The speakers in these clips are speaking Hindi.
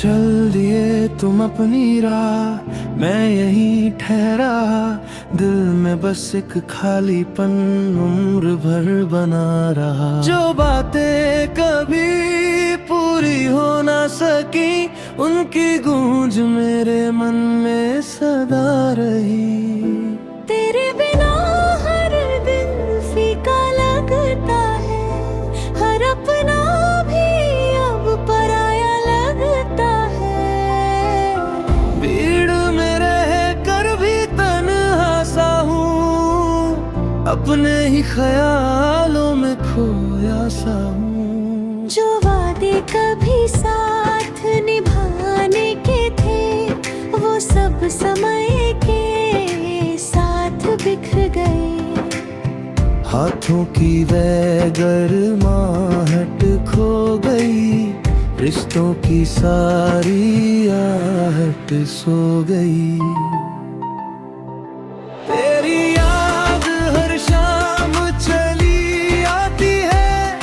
चल दिए तुम अपनी राह, मैं यहीं ठहरा, दिल में बस एक खालीपन उम्र भर बना रहा। जो बातें कभी पूरी हो ना सकी, उनकी गूंज मेरे मन में सदा रही। तेरे बिना हर दिन फीका लगता है, हर अपना भी अब पराया लगता है। भीड़ में रह कर भी तन्हा सा हूँ, अपने ही ख्यालों में खोया सा हूँ। जो वादे कभी साथ निभाने के थे, वो सब समय के साथ बिखर गए। हाथों की वह गर्माहट खो गई, रिश्तों की सारी आहट सो गई। तेरी याद हर शाम चली आती है,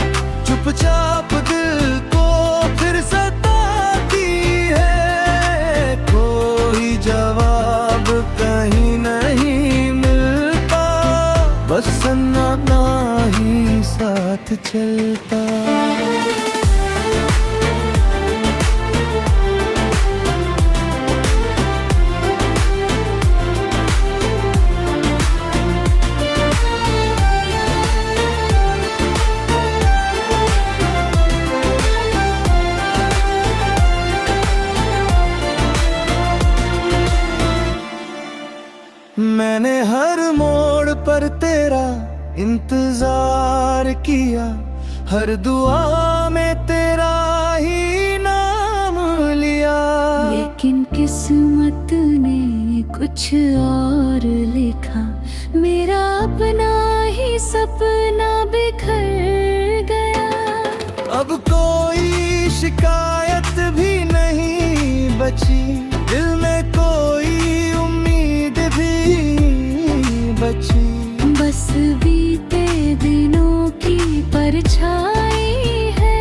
चुपचाप दिल को फिर सताती है। कोई जवाब कहीं नहीं मिलता, बस सन्नाटा ही साथ चलता। मैंने हर मोड़ पर तेरा इंतजार किया, हर दुआ में तेरा ही नाम लिया। लेकिन किस्मत ने कुछ और लिखा, मेरा अपना ही सपना बिखर गया। अब कोई शिकायत भी नहीं बची, दिल में कोई उम्मीद भी बची। बस बीते दिनों की परछाई है,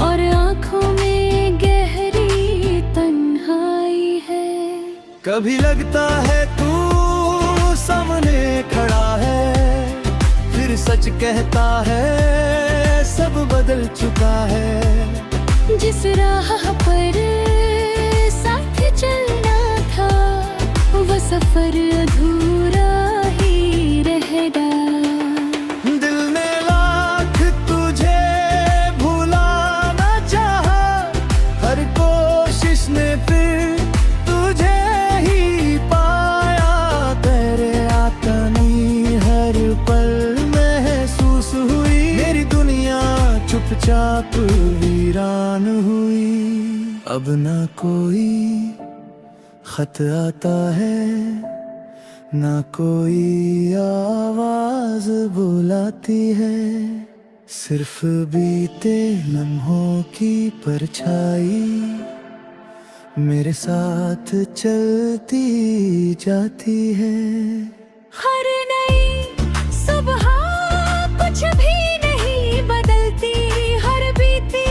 और आँखों में गहरी तन्हाई है। कभी लगता है तू सामने खड़ा है, फिर सच कहता है सब बदल चुका है। जिस राह पर साथ चलना था, वो सफर अधूरा ही रह गया। दिल ने लाख तुझे भुलाना चाहा, हर कोशिश ने फिर तुझे ही पाया। तेरे आतनी हर पल महसूस हुई, मेरी दुनिया चुपचाप वीरान हुई। अब ना कोई खत आता है, ना कोई आवाज बुलाती है, सिर्फ बीते लम्हों की परछाई मेरे साथ चलती जाती है। हर नई सुबह कुछ भी नहीं बदलती, हर बीती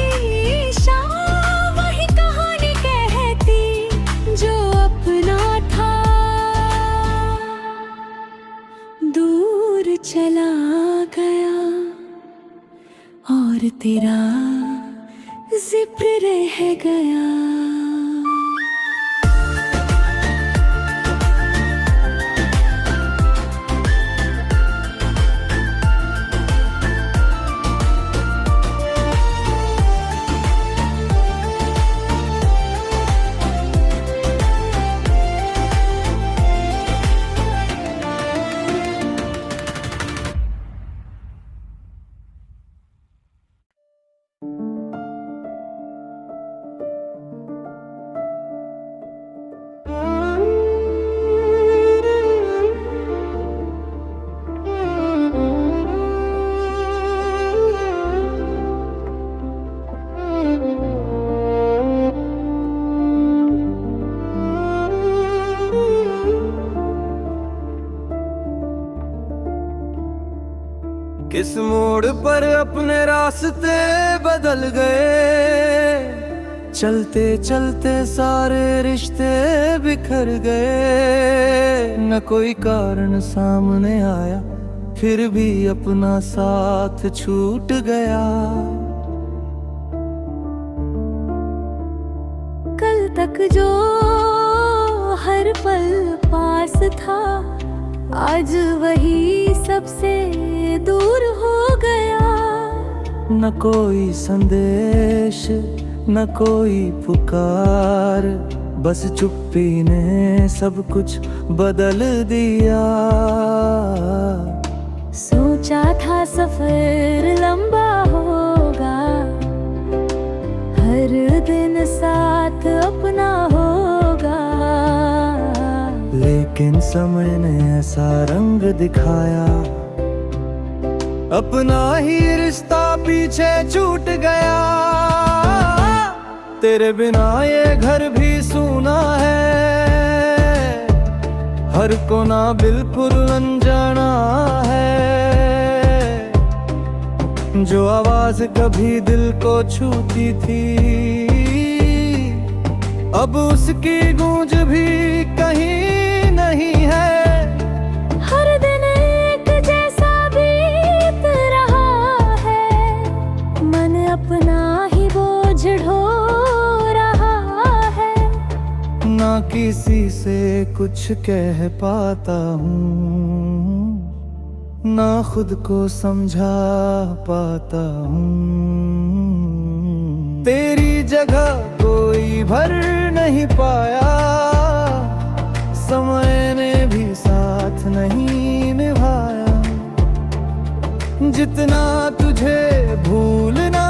शाम वही कहानी कहती। जो अपना था दूर चला गया, और तेरा जिक्र रह गया। किस मोड़ पर अपने रास्ते बदल गए, चलते चलते सारे रिश्ते बिखर गए, न कोई कारण सामने आया, फिर भी अपना साथ छूट गया। कल तक जो हर पल पास था, आज वही सबसे दूर हो गया। न कोई संदेश, न कोई पुकार, बस चुप्पी ने सब कुछ बदल दिया। सोचा था सफर लंबा होगा, हर दिन साथ अपना होगा, लेकिन समय ने ऐसा रंग दिखाया, अपना ही रिश्ता पीछे छूट गया। तेरे बिना ये घर भी सूना है, हर कोना बिल्कुल अनजाना है। जो आवाज कभी दिल को छूती थी, अब उसकी गूंज भी कहीं नहीं है। हर दिन एक जैसा बीत रहा है, मन अपना ही बोझ ढो रहा है। ना किसी से कुछ कह पाता हूँ, ना खुद को समझा पाता हूँ। तेरी जगह कोई भर नहीं पाया, समय ने भी साथ नहीं निभाया। जितना तुझे भूलना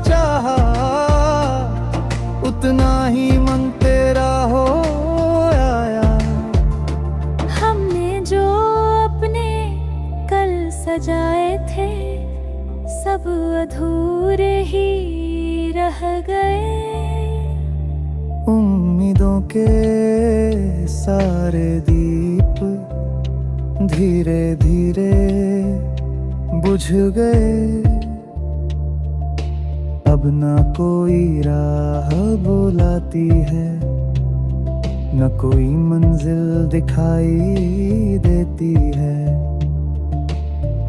चाहा, उतना ही मन तेरा हो आया। हमने जो अपने कल सजाए थे, सब अधूरे ही रह गए। उम्मीदों के सारे दीप धीरे धीरे बुझ गए। अब ना कोई राह बुलाती है, न कोई मंजिल दिखाई देती है।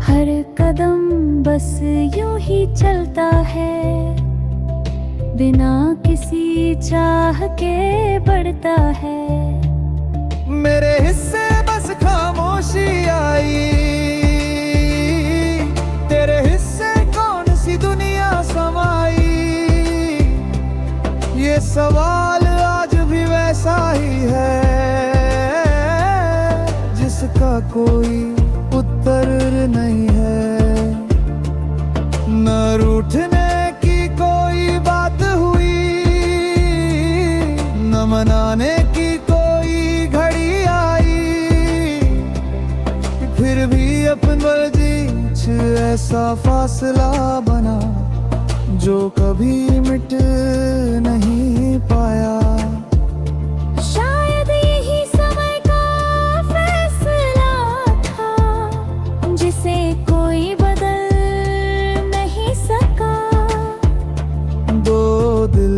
हर कदम बस यूं ही चलता है, बिना किसी चाह के बढ़ता है। मेरे हिस्से बस खामोशी आई, तेरे हिस्से कौन सी दुनिया समाई। ये सवाल आज भी वैसा ही है, जिसका कोई उत्तर नहीं है। न रूठने की कोई बात हुई, न मनाने की कोई घड़ी आई। फिर भी अपन बीच ऐसा फासला बना, जो कभी मिट नहीं पाया। शायद यही समय का फैसला था, जिसे कोई बदल नहीं सका। दो दिल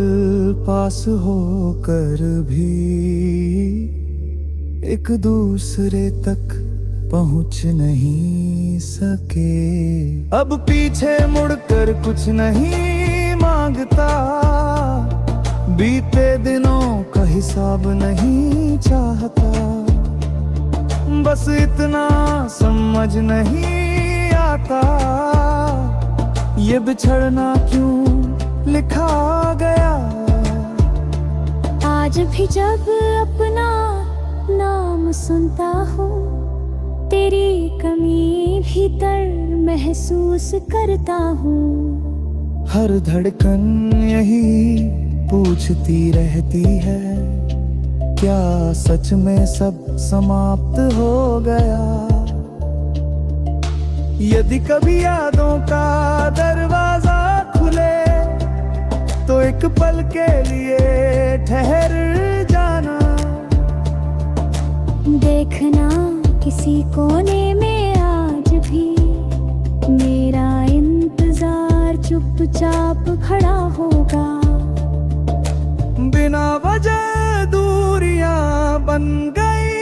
पास होकर भी एक दूसरे तक पहुंच नहीं सके। अब पीछे मुड़कर कुछ नहीं मांगता, बीते दिनों का हिसाब नहीं चाहता। बस इतना समझ नहीं आता, ये बिछड़ना क्यों लिखा गया। आज भी जब अपना नाम सुनता हूँ, तेरी कमी भीतर महसूस करता हूँ। हर धड़कन यही पूछती रहती है, क्या सच में सब समाप्त हो गया। यदि कभी यादों का दरवाजा खुले, तो एक पल के लिए ठहर जाना। देखना किसी कोने में आज भी मेरा इंतजार चुपचाप खड़ा होगा। बिना वजह दूरियां बन गई,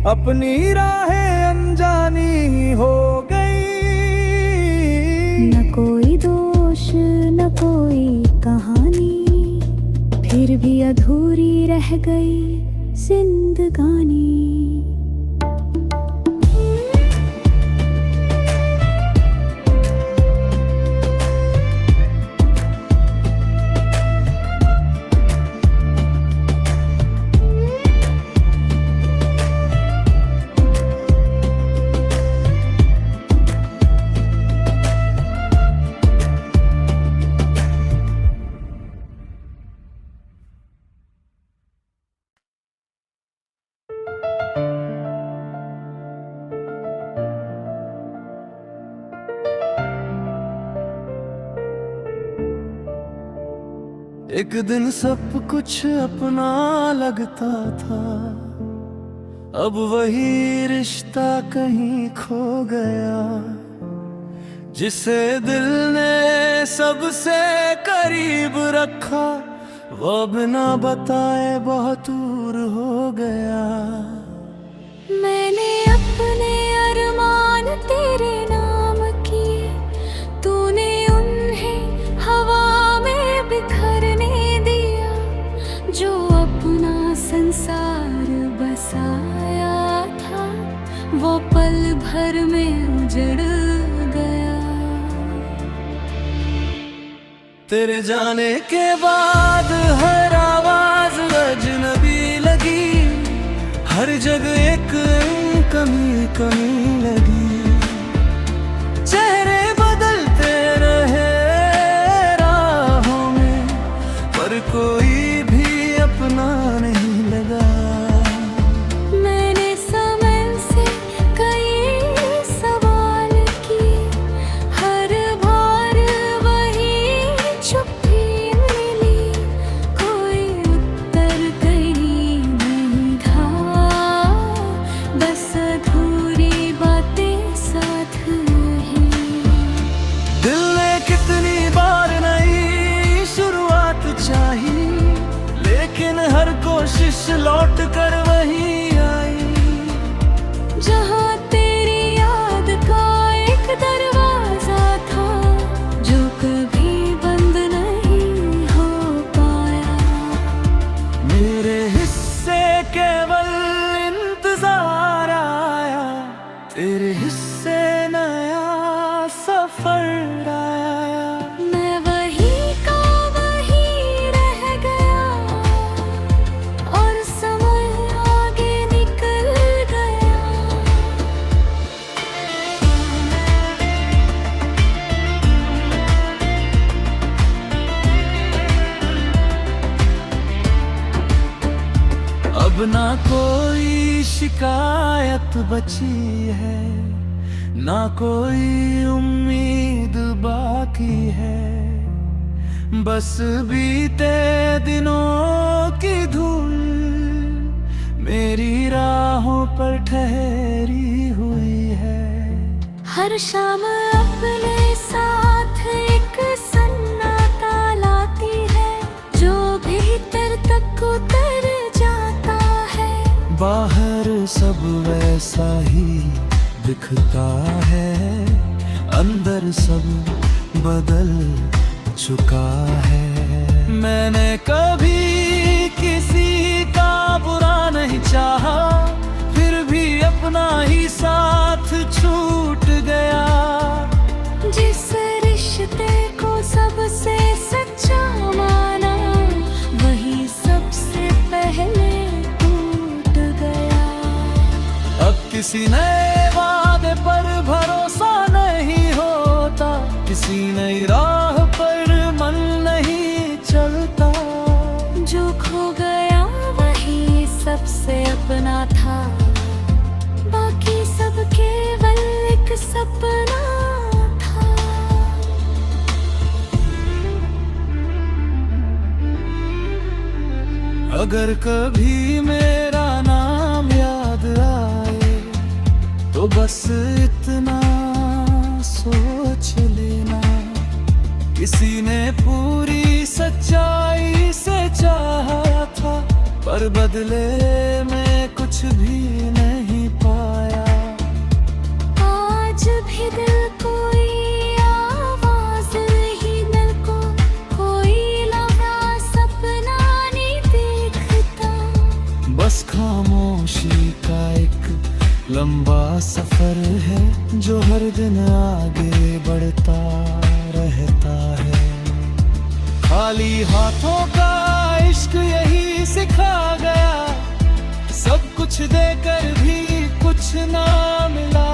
अपनी राहें अनजानी हो गई। न कोई दोष न कोई कहानी, फिर भी अधूरी रह गई जिंदगानी। एक दिन सब कुछ अपना लगता था, अब वही रिश्ता कहीं खो गया। जिसे दिल ने सबसे करीब रखा, वो बिना बताए बहुत दूर हो गया। मैंने अपने अरमान तेरे नाम किए, तूने उन्हें हवा में बिखरने दिया। जो अपना संसार बसाया था, वो पल भर में उजड़ गया। तेरे जाने के बाद हर आवाज अजनबी लगी, हर जगह एक कमी कमी लगी। चेहरे बदलते रहे राहों में, पर कोई भी अपना नहीं लगा। मैंने समय से कई सवाल किए, हर बार वही चुप्पी मिली। कोई उत्तर कहीं नहीं था, बस अधूरी बातें साथ हैं। दिल ने कितनी बार नई शुरुआत चाही, लेकिन हर कोशिश लौट कर वही आई। जहाँ तेरी याद का एक दरवाजा था, जो कभी बंद नहीं हो पाया। मेरे हिस्से केवल इंतजार आया, तेरे हिस्से नया सफर आया। मैं वही का वही रह गया, और समय आगे निकल गया। अब ना कोई शिकायत बची है, ना कोई उम्मीद बाकी है। बस बीते दिनों की धूल मेरी राहों पर ठहरी हुई है। हर शाम अपने साथ एक सन्नाटा लाती है, जो भीतर तक उतर जाता है। बाहर सब वैसा ही दिखता है, अंदर सब बदल चुका है। मैंने कभी किसी का बुरा नहीं चाहा, फिर भी अपना ही साथ छूट गया। जिस रिश्ते को सबसे सच्चा माना, वही सबसे पहले टूट गया। अब किसी नए वादे पर भरोसा नहीं होता, किसी नई राह पर मन नहीं चलता। जो खो गया वही सबसे अपना था, बाकी सब केवल एक सपना था। अगर कभी मेरा नाम याद आए, तो बस इतना सोच लेना, किसी ने पूरी सच्चाई से चाहा था, पर बदले में कुछ भी नहीं पाया। आज भी दिल कोई आवाज नहीं, दिल को कोई लगा सपना नहीं देखता। बस खामोशी का एक लंबा सफर है, जो हर दिन आगे बढ़ता रहता है। खाली हाथों का इश्क यही सिखा गया, सब कुछ देकर भी कुछ ना मिला।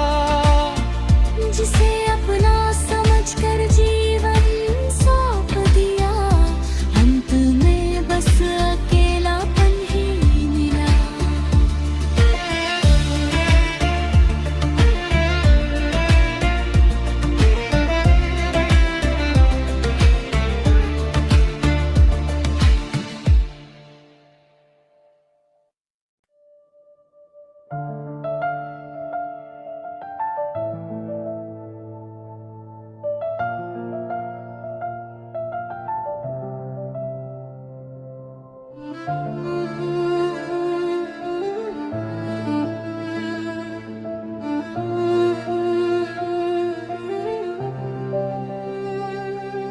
जिसे अपना समझकर जीवन सौंप दिया, अंत में बस अकेलापन ही मिला।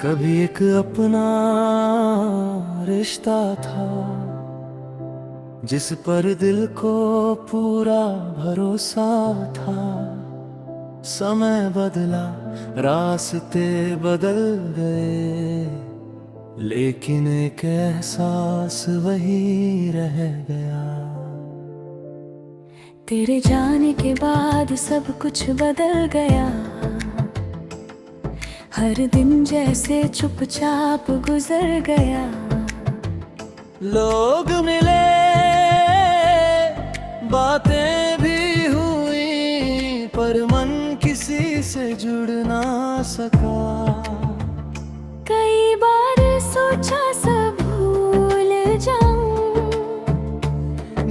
कभी एक अपना रिश्ता था, जिस पर दिल को पूरा भरोसा था। समय बदला, रास्ते बदल गए, लेकिन एक एहसास वही रह गया। तेरे जाने के बाद सब कुछ बदल गया, हर दिन जैसे चुपचाप गुजर गया। लोग मिले, बातें भी हुई, पर मन किसी से जुड़ ना सका। कई बार सोचा सब भूल जाऊं,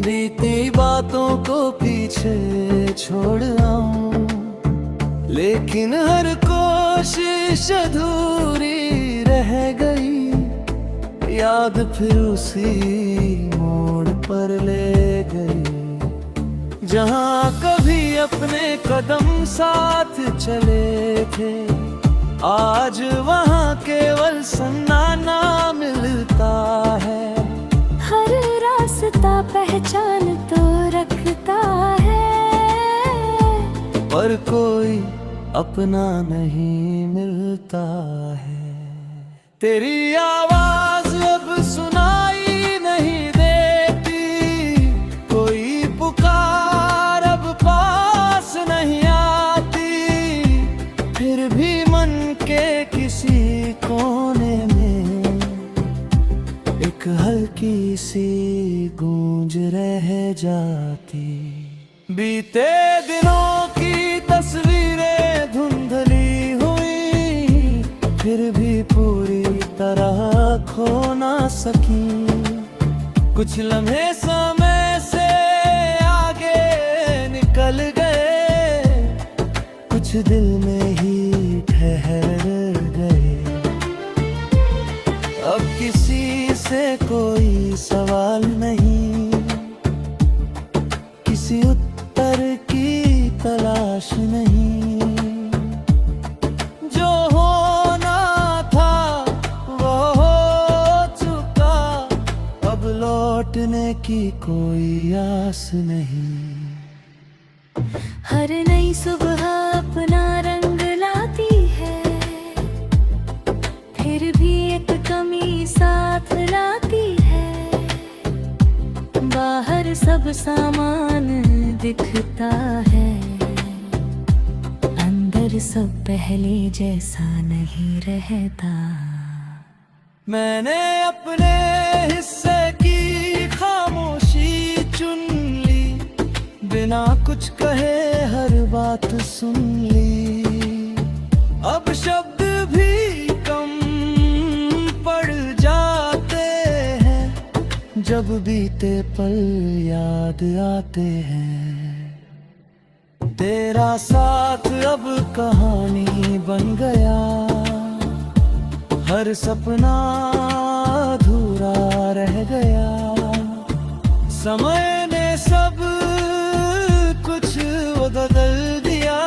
बीती बातों को पीछे छोड़ आऊं, लेकिन हर कोशिश अधूरी रह गई। याद फिर उसी मोड़ पर ले गई, जहाँ कभी अपने कदम साथ चले थे। आज वहाँ केवल सन्नाटा मिलता है। हर रास्ता पहचान तो रखता है, पर कोई अपना नहीं मिलता है। तेरी आवाज अब सुनाई नहीं देती, कोई पुकार अब पास नहीं आती। फिर भी मन के किसी कोने में एक हल्की सी गूंज रह जाती। बीते दिनों की तस्वीरें धुंधली हुई, फिर भी पूरी तरह खो ना सकी। कुछ लम्हे समय से आगे निकल गए, कुछ दिल में ही ठहर गए। अब किसी से कोई सवाल नहीं, किसी उत्तर की तलाश नहीं। जो होना था वो हो चुका, अब लौटने की कोई आस नहीं। हर नई सुबह अपना रंग लाती है, फिर भी एक कमी साथ लाती है। बाहर सब सामान दिखता है, अंदर सब पहले जैसा नहीं रहता। मैंने अपने हिस्से की खामोशी चुन ली, बिना कुछ कहे हर बात सुन ली। अब शब्द भी कम पड़ जाते हैं, जब बीते पल याद आते हैं। तेरा साथ अब कहानी बन गया, हर सपना अधूरा रह गया। समय ने सब कुछ बदल दिया,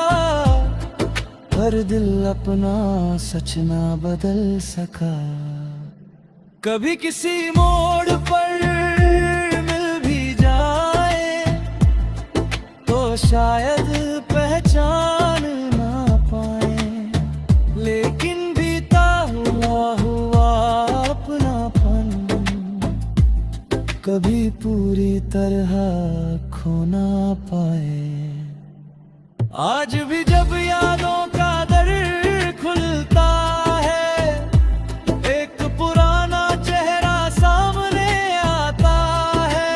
पर दिल अपना सच ना बदल सका। कभी किसी मोड़ पर मिल भी जाए तो शायद पहचान ना पाए, लेकिन बीता हुआ अपनापन कभी पूरी तरह खो ना पाए। आज भी जब यादों का दर खुलता है, एक पुराना चेहरा सामने आता है।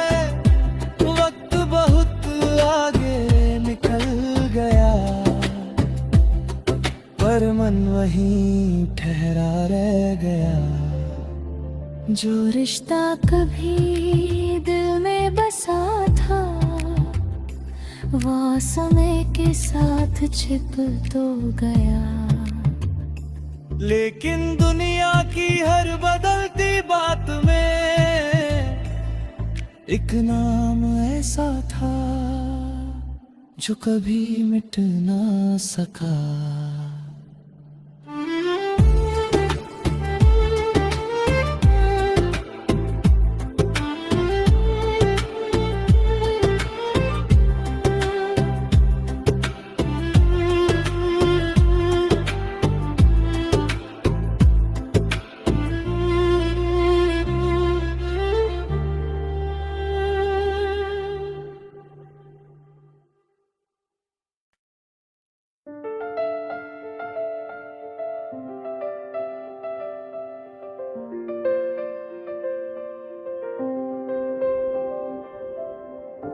वक्त बहुत आगे निकल गया, पर मन वहीं ठहरा रह गया। जो रिश्ता कभी दिल में बसा था, वो समय के साथ छिप तो गया। लेकिन दुनिया की हर बदलती बात में एक नाम ऐसा था जो कभी मिट ना सका।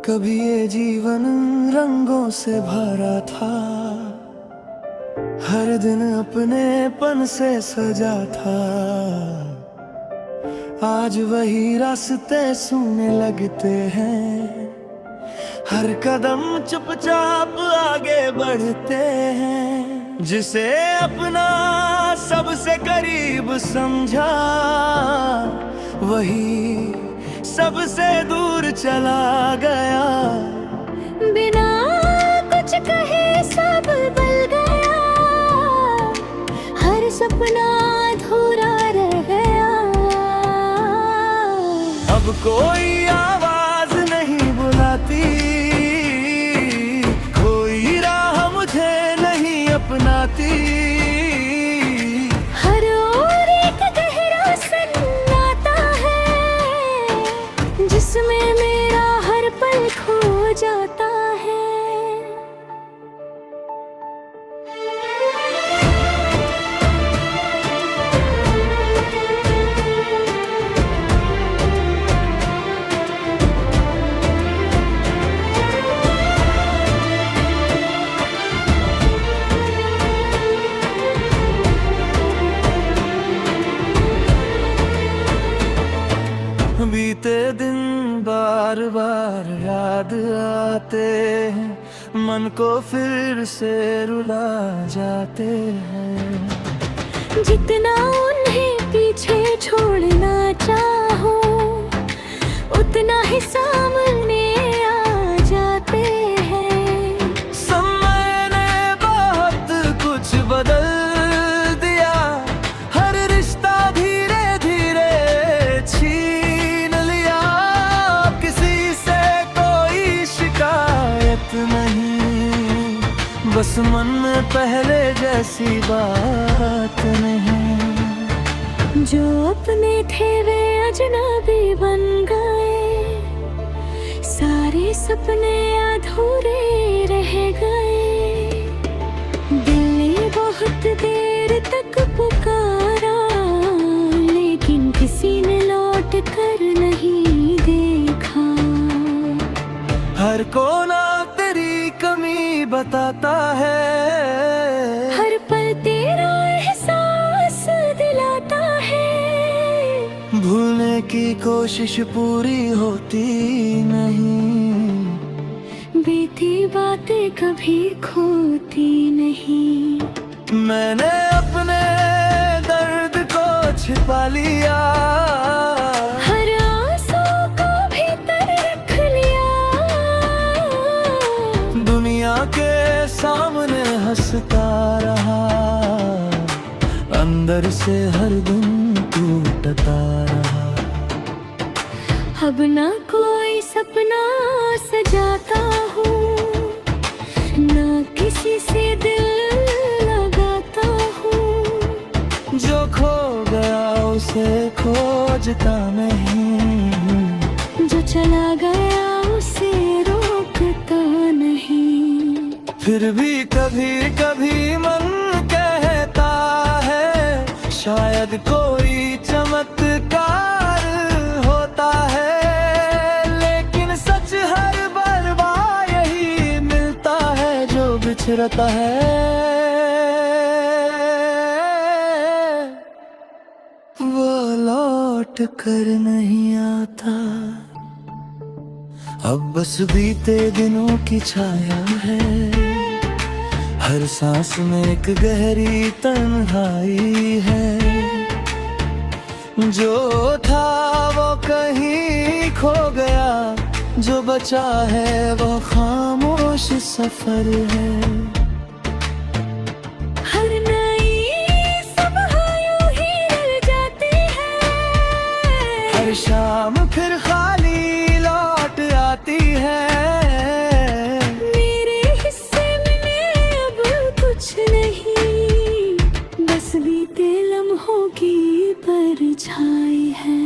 कभी ये जीवन रंगों से भरा था, हर दिन अपनेपन से सजा था। आज वही रास्ते सूने लगते हैं, हर कदम चुपचाप आगे बढ़ते हैं। जिसे अपना सबसे करीब समझा, वही सबसे दूर चला गया। बिना कुछ कहे सब बदल गया, हर सपना अधूरा रह गया। अब कोई आवाज नहीं बुलाती, कोई राह मुझे नहीं अपनाती। हर ओर एक गहरा सन्नाटा है, जिसमें मेरा हर पल खो जाता है। बीते दिन बार बार याद आते हैं, मन को फिर से रुला जाते हैं। जितना उन्हें पीछे छोड़ना चाहो, उतना ही सामने आ जाते हैं। समय ने बहुत कुछ बदल दिया, हर रिश्ता धीरे धीरे छीन लिया। किसी से कोई शिकायत नहीं, बस मन में पहले जैसी बात नहीं। जो अपने थे वे अजनबी बन गए, सारे सपने अधूरे रह गए। दिल ने बहुत देर तक पुकारा, लेकिन किसी ने लौट कर नहीं देखा। हर कोना तेरी कमी बताता है, हर पल तेरा एहसास दिलाता है। भूलने की कोशिश पूरी होती नहीं, बीती बातें कभी खोती नहीं। मैंने अपने दर्द को छिपा लिया, हर सामने हंसता रहा, अंदर से हर दिन टूटता रहा। अब ना कोई सपना सजाता हूँ, ना किसी से दिल लगाता हूँ। जो खो गया उसे खोजता नहीं, जो चला गया उसे रोकता नहीं। फिर भी कभी कभी मन कहता है शायद कोई चमत्कार होता है, लेकिन सच हर बार यही मिलता है जो बिछड़ता है वो लौट कर नहीं आता। अब बस बीते दिनों की छाया है, हर सांस में एक गहरी तन्हाई है। जो था वो कहीं खो गया, जो बचा है वो खामोश सफर है। हर नई सुबह यूं ही ढल जाती है, हर शाम फिर खाली लौट आती है। मेरे हिस्से में अब कुछ नहीं, बस बीते लम्हों की परछाई है।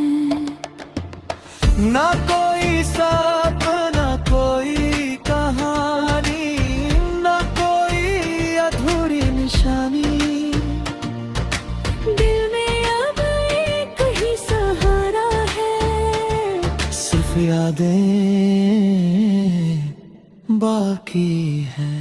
ना कोई सपना, कोई कहानी, ना कोई अधूरी निशानी। दिल में अब एक ही सहारा है, सिर्फ यादें बाकी हैं।